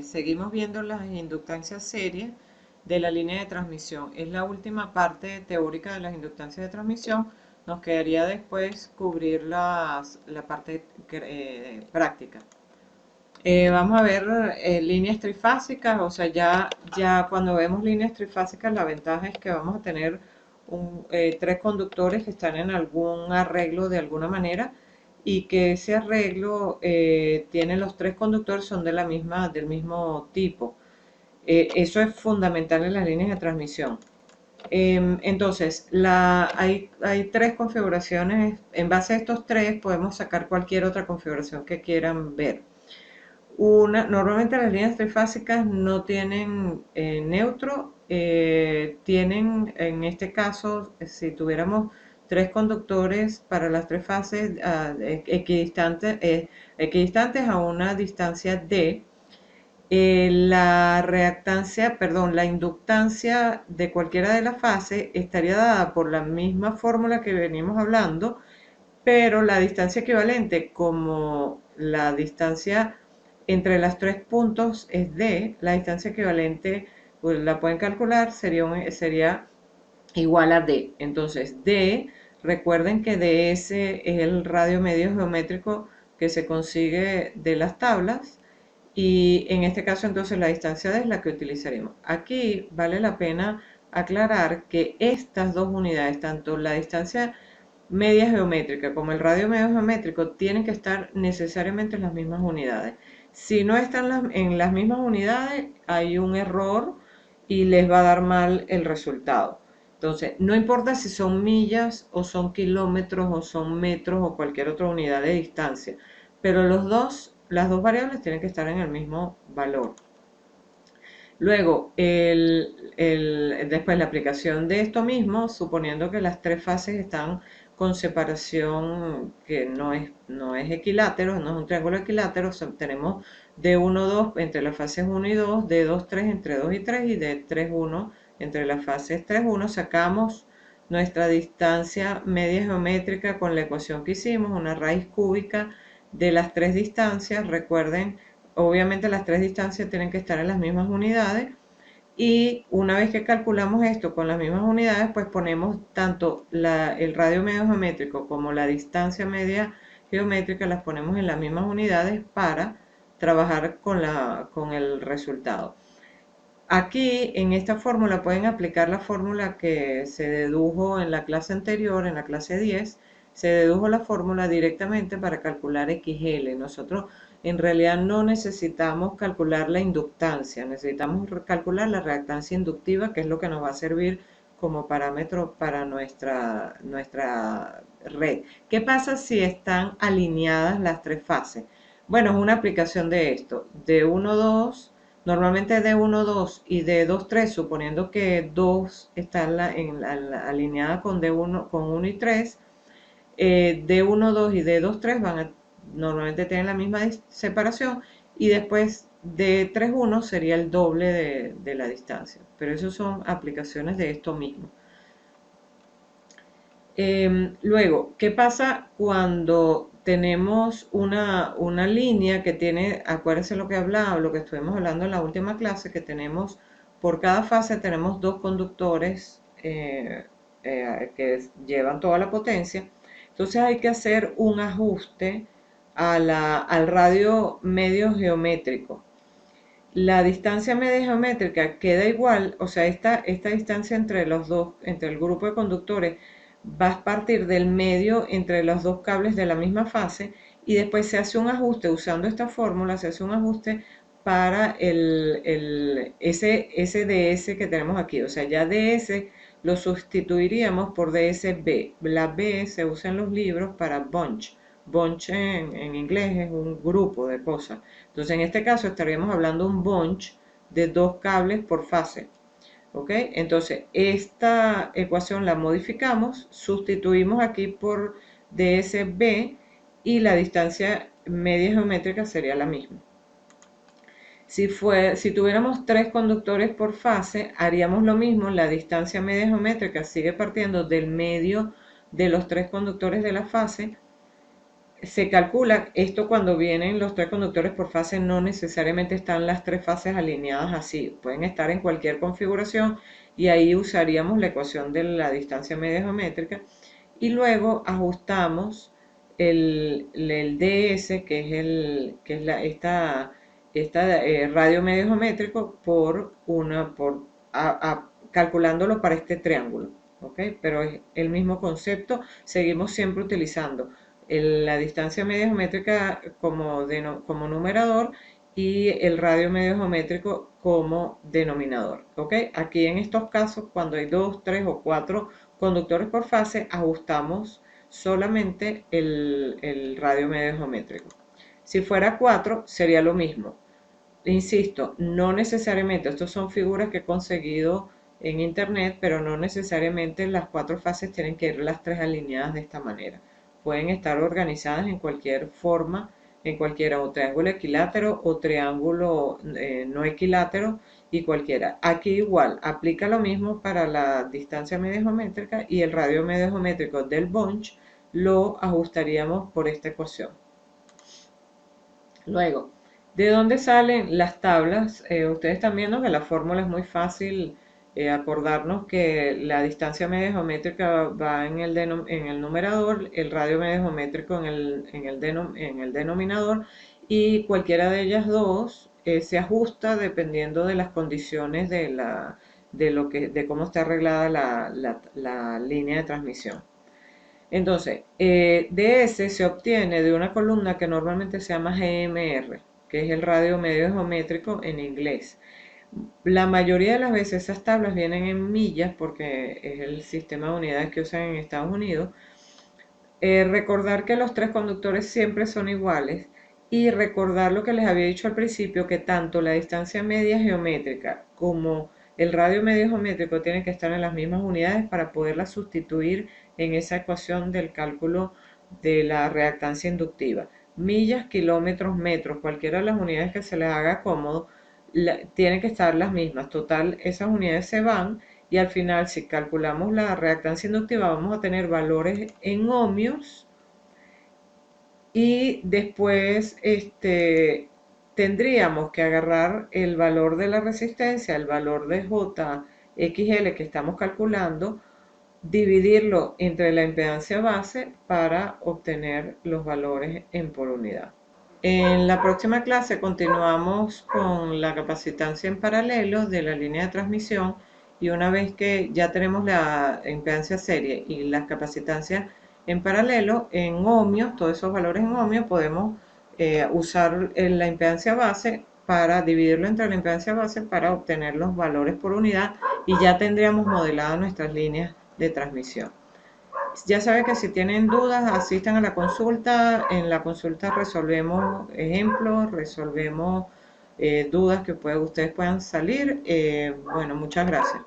seguimos viendo las inductancias serias de la línea de transmisión. Es la última parte teórica de las inductancias de transmisión. Nos quedaría después cubrir la parte práctica. Vamos a ver líneas trifásicas, o sea, ya cuando vemos líneas trifásicas, la ventaja es que vamos a tener tres conductores que están en algún arreglo de alguna manera y que ese arreglo tiene los tres conductores son del mismo tipo. Eso es fundamental en las líneas de transmisión. Entonces, hay tres configuraciones. En base a estos tres podemos sacar cualquier otra configuración que quieran ver. Normalmente las líneas trifásicas no tienen neutro, tienen en este caso, si tuviéramos tres conductores para las tres fases equidistantes a una distancia d, la inductancia de cualquiera de las fases estaría dada por la misma fórmula que venimos hablando, pero la distancia equivalente, como la distancia entre los tres puntos es d, la distancia equivalente, pues la pueden calcular, sería igual a d. Entonces, d, recuerden que ds es el radio medio geométrico que se consigue de las tablas, y en este caso entonces la distancia d es la que utilizaremos. Aquí vale la pena aclarar que estas dos unidades, tanto la distancia media geométrica como el radio medio geométrico, tienen que estar necesariamente en las mismas unidades. Si no están en las mismas unidades, hay un error y les va a dar mal el resultado. Entonces, no importa si son millas o son kilómetros o son metros o cualquier otra unidad de distancia, pero las dos variables tienen que estar en el mismo valor. Luego, después la aplicación de esto mismo, suponiendo que las tres fases están con separación que no es equilátero, no es un triángulo equilátero, o sea, tenemos D1, 2 entre las fases 1 y 2, D2, 3 entre 2 y 3 y D3, 1 entre las fases 3, 1. Sacamos nuestra distancia media geométrica con la ecuación que hicimos, una raíz cúbica de las tres distancias. Recuerden, obviamente las tres distancias tienen que estar en las mismas unidades, y una vez que calculamos esto con las mismas unidades, pues ponemos tanto el radio medio geométrico como la distancia media geométrica, las ponemos en las mismas unidades para trabajar con el resultado. Aquí en esta fórmula pueden aplicar la fórmula que se dedujo en la clase anterior, en la clase 10, se dedujo la fórmula directamente para calcular XL. Nosotros en realidad no necesitamos calcular la inductancia, necesitamos calcular la reactancia inductiva, que es lo que nos va a servir como parámetro para nuestra red. ¿Qué pasa si están alineadas las tres fases? Bueno, es una aplicación de esto, de 1, 2. Normalmente D1, 2 y D2, 3, suponiendo que 2 está alineada con D1, con 1 y 3, D1, 2 y D2, 3 normalmente tienen la misma separación, y después D3, 1 sería el doble de la distancia. Pero eso son aplicaciones de esto mismo. Luego, ¿qué pasa cuando tenemos una línea que tiene, acuérdense lo que hablaba, lo que estuvimos hablando en la última clase, que tenemos, por cada fase tenemos dos conductores que llevan toda la potencia? Entonces hay que hacer un ajuste al radio medio geométrico. La distancia media geométrica queda igual, o sea, esta distancia entre los dos, entre el grupo de conductores, va a partir del medio entre los dos cables de la misma fase, y después se hace un ajuste usando esta fórmula, se hace un ajuste para ese DS que tenemos aquí. O sea, ya DS lo sustituiríamos por DSB. La B se usa en los libros para bunch. Bunch en inglés es un grupo de cosas. Entonces, en este caso estaríamos hablando de un bunch de dos cables por fase. ¿Ok? Entonces, esta ecuación la modificamos, sustituimos aquí por DSB y la distancia media geométrica sería la misma. Si tuviéramos tres conductores por fase, haríamos lo mismo, la distancia media geométrica sigue partiendo del medio de los tres conductores de la fase, Se calcula, esto cuando vienen los tres conductores por fase, no necesariamente están las tres fases alineadas así, pueden estar en cualquier configuración y ahí usaríamos la ecuación de la distancia media geométrica y luego ajustamos el DS, que es, esta radio medio geométrico, calculándolo para este triángulo. ¿Ok? Pero es el mismo concepto, seguimos siempre utilizando la distancia media geométrica como numerador y el radio medio geométrico como denominador. ¿Ok? Aquí en estos casos, cuando hay 2, 3 o 4 conductores por fase, ajustamos solamente el radio medio geométrico. Si fuera 4, sería lo mismo. Insisto, no necesariamente, estas son figuras que he conseguido en internet, pero no necesariamente las 4 fases tienen que ir las 3 alineadas de esta manera. Pueden estar organizadas en cualquier forma, en cualquiera, o triángulo equilátero o triángulo no equilátero y cualquiera. Aquí igual, aplica lo mismo para la distancia media geométrica y el radio medio geométrico del bunch lo ajustaríamos por esta ecuación. Luego, ¿de dónde salen las tablas? Ustedes están viendo que la fórmula es muy fácil acordarnos que la distancia media geométrica va en el numerador, el radio medio geométrico en el denominador y cualquiera de ellas dos se ajusta dependiendo de las condiciones de cómo está arreglada la línea de transmisión. Entonces, DS se obtiene de una columna que normalmente se llama GMR, que es el radio medio geométrico en inglés. La mayoría de las veces esas tablas vienen en millas porque es el sistema de unidades que usan en Estados Unidos. Recordar que los tres conductores siempre son iguales y recordar lo que les había dicho al principio, que tanto la distancia media geométrica como el radio medio geométrico tienen que estar en las mismas unidades para poderlas sustituir en esa ecuación del cálculo de la reactancia inductiva. Millas, kilómetros, metros, cualquiera de las unidades que se les haga cómodo, tienen que estar las mismas. Total, esas unidades se van y al final, si calculamos la reactancia inductiva, vamos a tener valores en ohmios y después tendríamos que agarrar el valor de la resistencia, el valor de JXL que estamos calculando, dividirlo entre la impedancia base para obtener los valores en por unidad. En la próxima clase continuamos con la capacitancia en paralelo de la línea de transmisión y una vez que ya tenemos la impedancia serie y las capacitancias en paralelo en ohmios, todos esos valores en ohmios, podemos usar la impedancia base para dividirlo entre la impedancia base para obtener los valores por unidad y ya tendríamos modeladas nuestras líneas de transmisión. Ya saben que si tienen dudas, asistan a la consulta. En la consulta resolvemos ejemplos, resolvemos dudas que ustedes puedan salir. Bueno, muchas gracias.